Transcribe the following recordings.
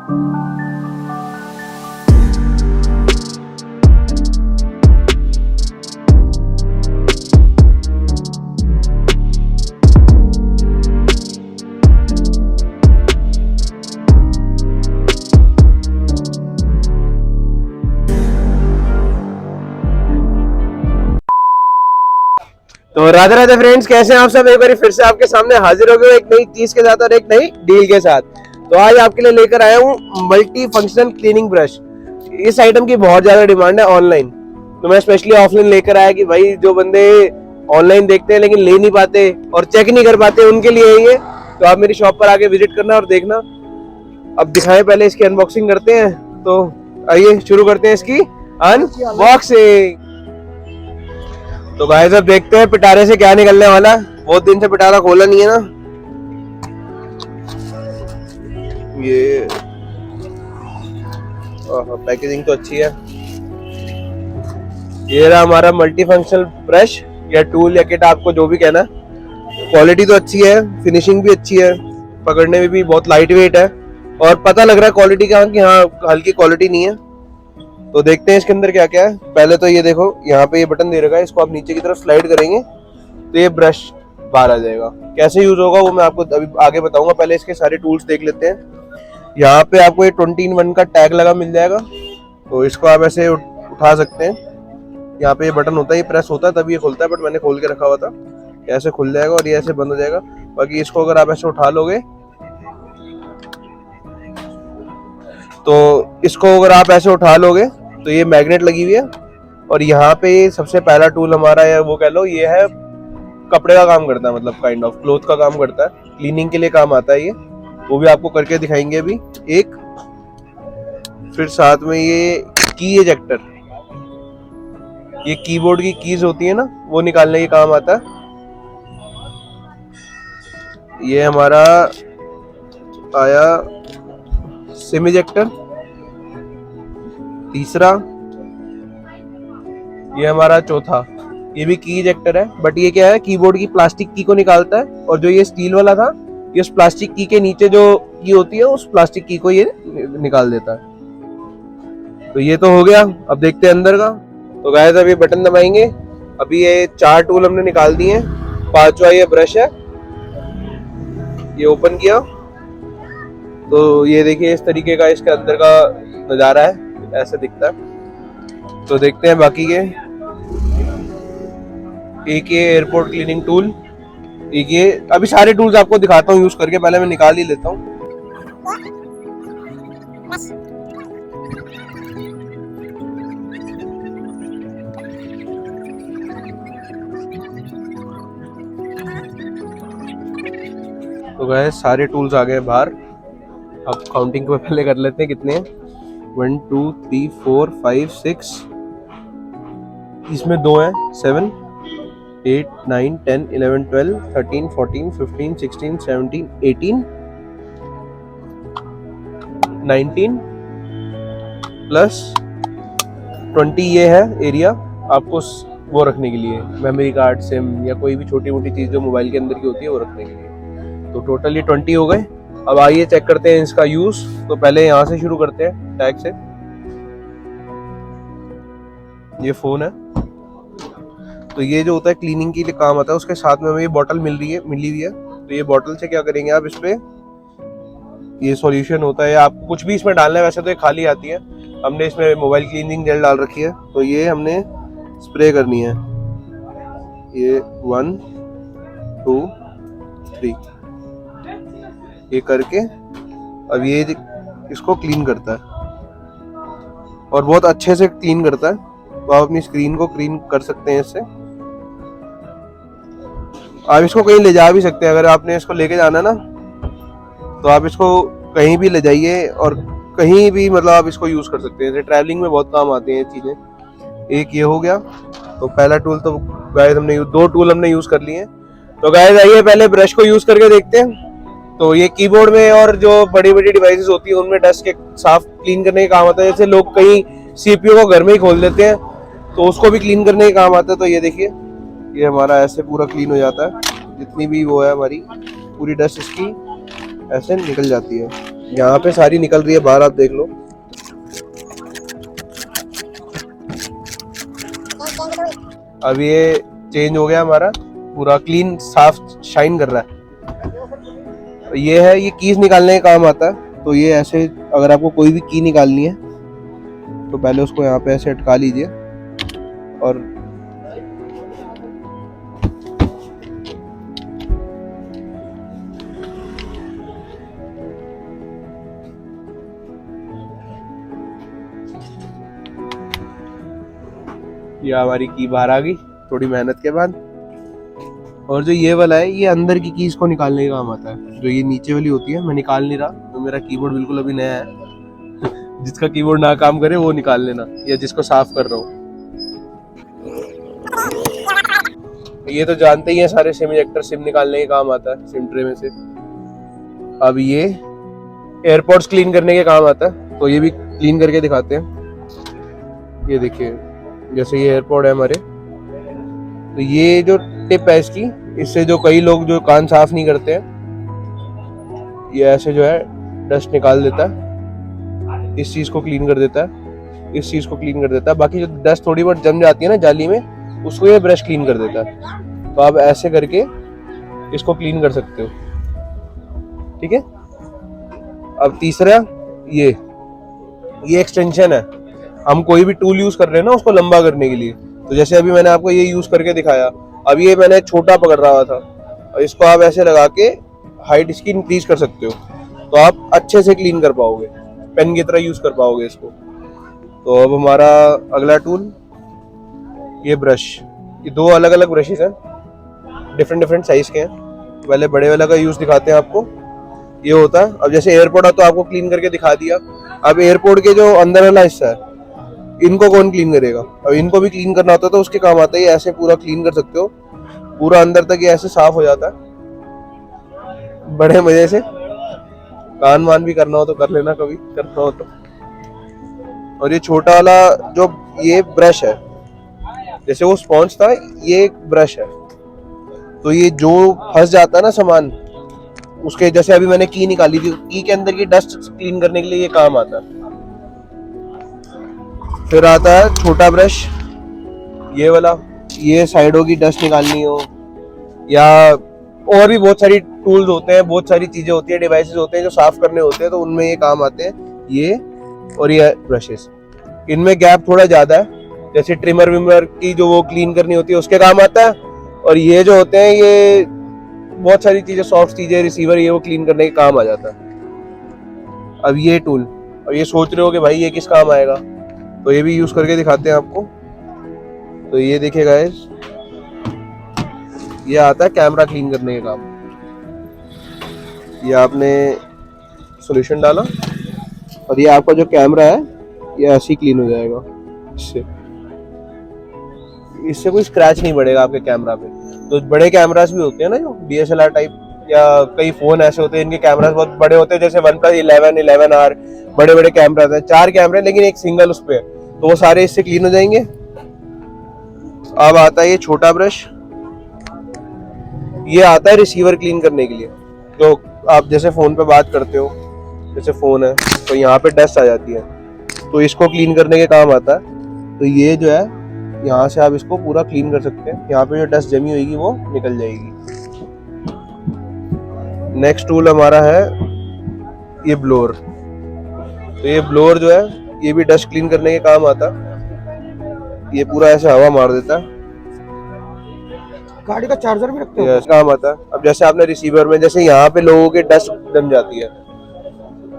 तो राधे राधे फ्रेंड्स, कैसे हैं आप सब। एक बार फिर से आपके सामने हाजिर हो गए एक नई चीज के साथ और एक नई डील के साथ। तो आज आपके लिए लेकर आया हूँ मल्टी फंक्शनल क्लीनिंग ब्रश। इस आइटम की बहुत ज्यादा डिमांड है ऑनलाइन, तो मैं स्पेशली ऑफलाइन लेकर आया कि भाई जो बंदे ऑनलाइन देखते हैं लेकिन ले नहीं पाते और चेक नहीं कर पाते उनके लिए ये। तो आप मेरी शॉप पर आके विजिट करना और देखना। अब दिखाएं, पहले इसकी अनबॉक्सिंग करते हैं। तो आइए शुरू करते हैं इसकी अनबॉक्सिंग। तो गाइस अब देखते हैं पिटारे से क्या निकलने वाला है। बहुत दिन से पिटारा खोला नहीं है ना। ये पैकेजिंग तो अच्छी है। ये रहा हमारा मल्टी फंक्शनल ब्रश या टूल या किट, आपको जो भी कहना है। क्वालिटी तो अच्छी है, फिनिशिंग भी अच्छी है, पकड़ने में भी बहुत लाइट वेट है और पता लग रहा है क्वालिटी का कि हाँ हल्की क्वालिटी नहीं है। तो देखते हैं इसके अंदर क्या क्या है। पहले तो ये देखो, यहाँ पे ये बटन दे रखा है, इसको आप नीचे की तरफ स्लाइड करेंगे तो ये ब्रश बाहर आ जाएगा। कैसे यूज होगा वो मैं आपको अभी आगे बताऊंगा। पहले इसके सारे टूल्स देख लेते हैं। यहाँ पे आपको ये 20-in-1 का टैग लगा मिल जाएगा, तो इसको आप ऐसे उठा सकते हैं। यहाँ पे ये बटन होता है, ये प्रेस होता है तभी ये खुलता है, बट मैंने खोल के रखा हुआ था। ऐसे खुल जाएगा और ये ऐसे बंद हो जाएगा। बाकी इसको अगर आप ऐसे उठा लोगे तो इसको अगर आप ऐसे उठा लोगे तो ये मैग्नेट लगी हुई है। और यहाँ पे सबसे पहला टूल हमारा है, वो कह लो ये है कपड़े का काम करता है, मतलब काइंड ऑफ क्लोथ का काम करता है, क्लीनिंग के लिए काम आता है ये। वो भी आपको करके दिखाएंगे अभी एक। फिर साथ में ये की इजेक्टर, ये कीबोर्ड की कीज होती है ना, वो निकालने के काम आता है। ये हमारा आया सिम इजेक्टर। तीसरा, ये हमारा चौथा, ये भी की इजेक्टर है, बट ये क्या है, कीबोर्ड की प्लास्टिक की को निकालता है। और जो ये स्टील वाला था, ये उस प्लास्टिक की के नीचे जो की होती है उस प्लास्टिक की को ये निकाल देता है। तो ये तो हो गया। अब देखते हैं अंदर का। तो गाइस अब ये बटन दबाएंगे। अभी ये 4 टूल हमने निकाल दिए हैं। 5वां ये ब्रश है, ये ओपन किया तो ये देखिए इस तरीके का इसके अंदर का नजारा है, ऐसे दिखता है। तो देखते हैं बाकी के। एक ये एयरपोर्ट क्लीनिंग टूल, एक ये, अभी सारे टूल्स आपको दिखाता हूँ यूज करके, पहले मैं निकाल ही लेता हूँ। तो गए सारे टूल्स आ गए बाहर। अब काउंटिंग को पहले कर लेते हैं कितने हैं। 1 2 3 4 5 6, इसमें 2 हैं। 7 8 9 10 11 12 13 14 15 16 17 18 19 प्लस 20। ये है एरिया आपको वो रखने के लिए, मेमोरी कार्ड, सिम या कोई भी छोटी मोटी चीज जो मोबाइल के अंदर की होती है वो रखने के लिए। तो टोटल ये 20 हो गए। अब आइए चेक करते हैं इसका यूज। तो पहले यहाँ से शुरू करते हैं, टैग से। ये फोन है, तो ये जो होता है क्लीनिंग के लिए काम आता है। उसके साथ में हमें ये बॉटल मिली हुई है। तो ये बॉटल से क्या करेंगे आप, इस पे ये सॉल्यूशन होता है, आप कुछ भी इसमें डालना है। वैसे तो ये खाली आती है, हमने इसमें मोबाइल क्लीनिंग जेल डाल रखी है। तो ये हमने स्प्रे करनी है। ये 1 2 3 ये करके अब ये इसको क्लीन करता है और बहुत अच्छे से क्लीन करता है। तो आप अपनी स्क्रीन को क्लीन कर सकते हैं इससे। आप इसको कहीं ले जा भी सकते हैं, अगर आपने इसको लेके जाना ना तो आप इसको कहीं भी ले जाइए और कहीं भी मतलब आप इसको यूज कर सकते हैं। ट्रैवलिंग में बहुत काम आती हैं ये चीजें। एक ये हो गया। तो पहला टूल तो गाइस हमने 2 टूल हमने यूज कर लिए हैं। तो गाइस आइए पहले ब्रश को यूज करके देखते हैं। तो ये कीबोर्ड में और जो बड़ी बड़ी डिवाइसेस होती है उनमें डस्ट के साफ क्लीन करने का काम आता है। जैसे लोग कहीं सीपीयू को घर में ही खोल देते हैं तो उसको भी क्लीन करने का काम आता है। तो ये देखिए, ये हमारा ऐसे पूरा क्लीन हो जाता है। जितनी भी वो है हमारी पूरी डस्ट इसकी ऐसे निकल जाती है। यहाँ पे सारी निकल रही है बाहर, आप देख लो। अब ये चेंज हो गया हमारा, पूरा क्लीन साफ शाइन कर रहा है। ये है, ये कीज निकालने का काम आता है। तो ये ऐसे, अगर आपको कोई भी की निकालनी है तो पहले उसको यहाँ पे ऐसे अटका लीजिए और ये हमारी की बाहर आ गई थोड़ी मेहनत के बाद। और जो ये वाला है, ये अंदर की कीज को निकालने का काम आता है। जो ये नीचे वाली होती है, मैं निकाल नहीं रहा, तो मेरा कीबोर्ड बिल्कुल अभी नया है। जिसका कीबोर्ड ना काम करे वो निकाल लेना, या जिसको साफ कर रहा हूँ। ये तो जानते ही हैं सारे सिम इजेक्टर, सिम निकालने के काम आता है सिम ट्रे में से। अब ये एयरपोर्ट्स क्लीन करने के काम आता है, तो ये भी क्लीन करके दिखाते हैं। ये देखिए, जैसे ये एयरपोर्ट है हमारे, तो ये जो टिप है इसकी, इससे जो कई लोग जो कान साफ नहीं करते हैं, ये ऐसे जो है डस्ट निकाल देता है, इस चीज को क्लीन कर देता है, इस चीज को क्लीन कर देता है। बाकी जो डस्ट थोड़ी बहुत जम जाती है ना जाली में, उसको ये ब्रश क्लीन कर देता है। तो आप ऐसे करके इसको क्लीन कर सकते हो, ठीक है। अब तीसरा, ये एक्सटेंशन है। हम कोई भी टूल यूज कर रहे हैं ना उसको लंबा करने के लिए, तो जैसे अभी मैंने आपको ये यूज करके दिखाया। अब ये मैंने छोटा पकड़ रहा था, और इसको आप ऐसे लगा के हाइट इसकी इंक्रीज कर सकते हो, तो आप अच्छे से क्लीन कर पाओगे, पेन की तरह यूज कर पाओगे इसको। तो अब हमारा अगला टूल, ये ब्रश, ये दो अलग अलग ब्रशेस हैं, डिफरेंट साइज के हैं। पहले बड़े वाला का यूज दिखाते हैं आपको। ये होता है, अब जैसे एयरपोर्ट है तो आपको क्लीन करके दिखा दिया। अब एयरपोर्ट के जो अंदर वाला हिस्सा है, इनको कौन क्लीन करेगा? अब इनको भी क्लीन करना होता है तो उसके काम आता है। ये ऐसे पूरा क्लीन कर सकते हो, पूरा अंदर तक ये ऐसे साफ हो जाता है बड़े मजे से। कान वान भी करना हो तो कर लेना, कभी करना हो तो। और ये छोटा वाला जो ये ब्रश है, जैसे वो स्पॉन्ज था, ये एक ब्रश है। तो ये जो फंस जाता है ना सामान उसके, जैसे अभी मैंने की निकाली थी, की के अंदर की डस्ट क्लीन करने के लिए ये काम आता है। फिर आता है छोटा ब्रश, ये वाला, ये साइडों की डस्ट निकालनी हो, या और भी बहुत सारी टूल्स होते हैं, बहुत सारी चीजें होती है, डिवाइसेस होते हैं जो साफ करने होते हैं, तो उनमें ये काम आते हैं, ये और ये ब्रशेस। इनमें गैप थोड़ा ज्यादा है, जैसे ट्रिमर विमर की जो वो क्लीन करनी होती है उसके काम आता है। और ये जो होते हैं, ये बहुत सारी चीजें, सॉफ्ट चीजें, रिसीवर, ये वो क्लीन करने के काम आ जाता है। अब ये टूल, अब ये सोच रहे हो कि भाई ये किस काम आएगा, तो ये भी यूज करके दिखाते हैं आपको। तो ये देखिए गाइस, ये आता है कैमरा क्लीन करने के काम। ये आपने सॉल्यूशन डाला और ये आपका जो कैमरा है ये ऐसे ही क्लीन हो जाएगा। इससे कोई स्क्रैच नहीं पड़ेगा आपके कैमरा पे। तो बड़े कैमरास भी होते हैं ना, जो DSLR टाइप, या कई फोन ऐसे होते हैं इनके कैमरास बहुत बड़े होते हैं, जैसे OnePlus 11, 11R, बड़े बड़े कैमरास हैं, 4 कैमरे लेकिन एक सिंगल उस पे है, तो वो सारे इससे क्लीन हो जाएंगे। अब आता है ये छोटा ब्रश, ये आता है रिसीवर क्लीन करने के लिए। तो आप जैसे फोन पे बात करते हो, जैसे फोन है तो यहाँ पे डस्ट आ जाती है, तो इसको क्लीन करने के काम आता है। तो ये जो है, यहाँ से आप इसको पूरा क्लीन कर सकते हैं, यहाँ पे जो डस्ट जमी होगी वो निकल जाएगी। नेक्स्ट टूल हमारा है ये ब्लोअर। तो ये ब्लोअर जो है, ये भी डस्ट क्लीन करने के काम आता है। ये पूरा ऐसे हवा मार देता है। गाड़ी का चार्जर भी रखते हैं, काम आता है। अब जैसे आपने रिसीवर में, जैसे यहाँ पे लोगों के डस्ट जम जाती है,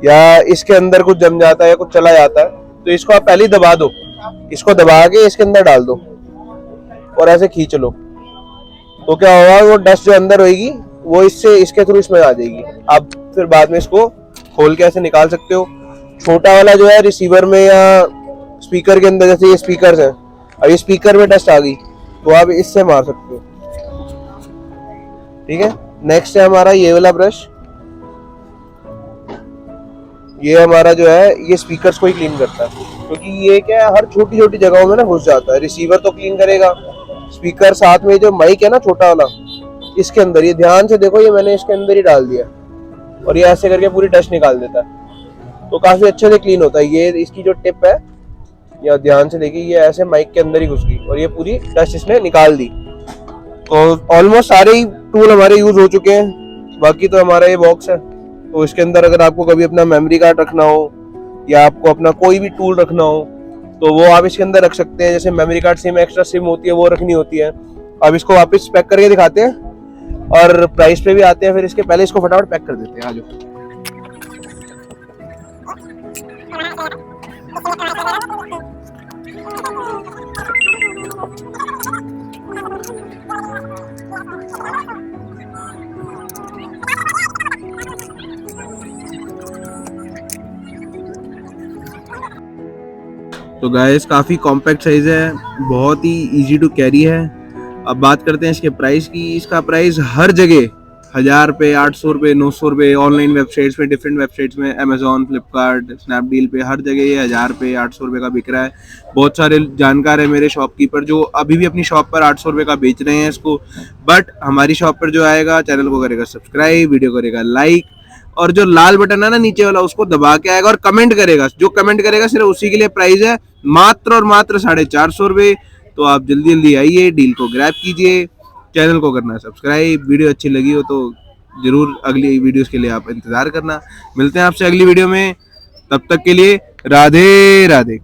या इसके अंदर कुछ जम जाता है या कुछ चला जाता है, तो इसको आप पहले दबा दो, इसको दबा के इसके अंदर डाल दो और ऐसे खींच लो, तो क्या होगा, वो डस्ट जो अंदर होगी वो इसके थ्रू इसमें आ जाएगी। आप फिर बाद में इसको खोल के ऐसे निकाल सकते हो। छोटा वाला जो है रिसीवर में या स्पीकर के अंदर, जैसे ये स्पीकर है, अब ये स्पीकर में डस्ट आ गई तो आप इससे मार सकते हो, ठीक है। नेक्स्ट है हमारा ये वाला ब्रश। ये हमारा जो है, ये स्पीकर्स को ही क्लीन करता है, क्योंकि ये क्या है, हर छोटी छोटी जगहों में ना घुस जाता है। रिसीवर तो क्लीन करेगा, स्पीकर, साथ में जो माइक है ना छोटा वाला, इसके अंदर, ये ध्यान से देखो, ये मैंने इसके अंदर ही डाल दिया और ये ऐसे करके पूरी डस्ट निकाल देता है। तो काफी अच्छे से क्लीन होता है। ये इसकी जो टिप है, या ध्यान से देखिए, ये ऐसे माइक के अंदर ही घुस गई और ये पूरी डस्ट इसने निकाल दी। तो ऑलमोस्ट सारे ही टूल हमारे यूज हो चुके हैं। बाकी तो हमारा ये बॉक्स है, तो इसके अंदर अगर आपको कभी अपना मेमोरी कार्ड रखना हो या आपको अपना कोई भी टूल रखना हो तो वो आप इसके अंदर रख सकते हैं। जैसे memory card SIM, extra SIM होती है, वो रखनी होती है। अब इसको वापस पैक करके दिखाते हैं और प्राइस पे भी आते हैं। फिर इसके पहले इसको फटाफट पैक कर देते हैं। आज तो गाइस काफ़ी कॉम्पैक्ट साइज़ है, बहुत ही इजी टू कैरी है। अब बात करते हैं इसके प्राइस की। इसका प्राइस हर जगह 1000 रुपये, 800 रुपये, 900 रुपये, ऑनलाइन वेबसाइट्स में, डिफरेंट वेबसाइट्स में, अमेजोन, फ्लिपकार्ट, स्नैपडील पे हर जगह ये 1000 रुपये, 800 रुपये का बिक रहा है। बहुत सारे जानकार है मेरे शॉपकीपर जो अभी भी अपनी शॉप पर 800 रुपये का बेच रहे हैं इसको। बट हमारी शॉप पर जो आएगा, चैनल को करेगा सब्सक्राइब, वीडियो करेगा लाइक, और जो लाल बटन है ना नीचे वाला, उसको दबा के आएगा और कमेंट करेगा। जो कमेंट करेगा सिर्फ उसी के लिए प्राइस है मात्र और मात्र 450 रुपये। तो आप जल्दी जल्दी आइए, डील को ग्रैब कीजिए, चैनल को करना सब्सक्राइब। वीडियो अच्छी लगी हो तो जरूर अगली वीडियोस के लिए आप इंतजार करना। मिलते हैं आपसे अगली वीडियो में, तब तक के लिए राधे राधे।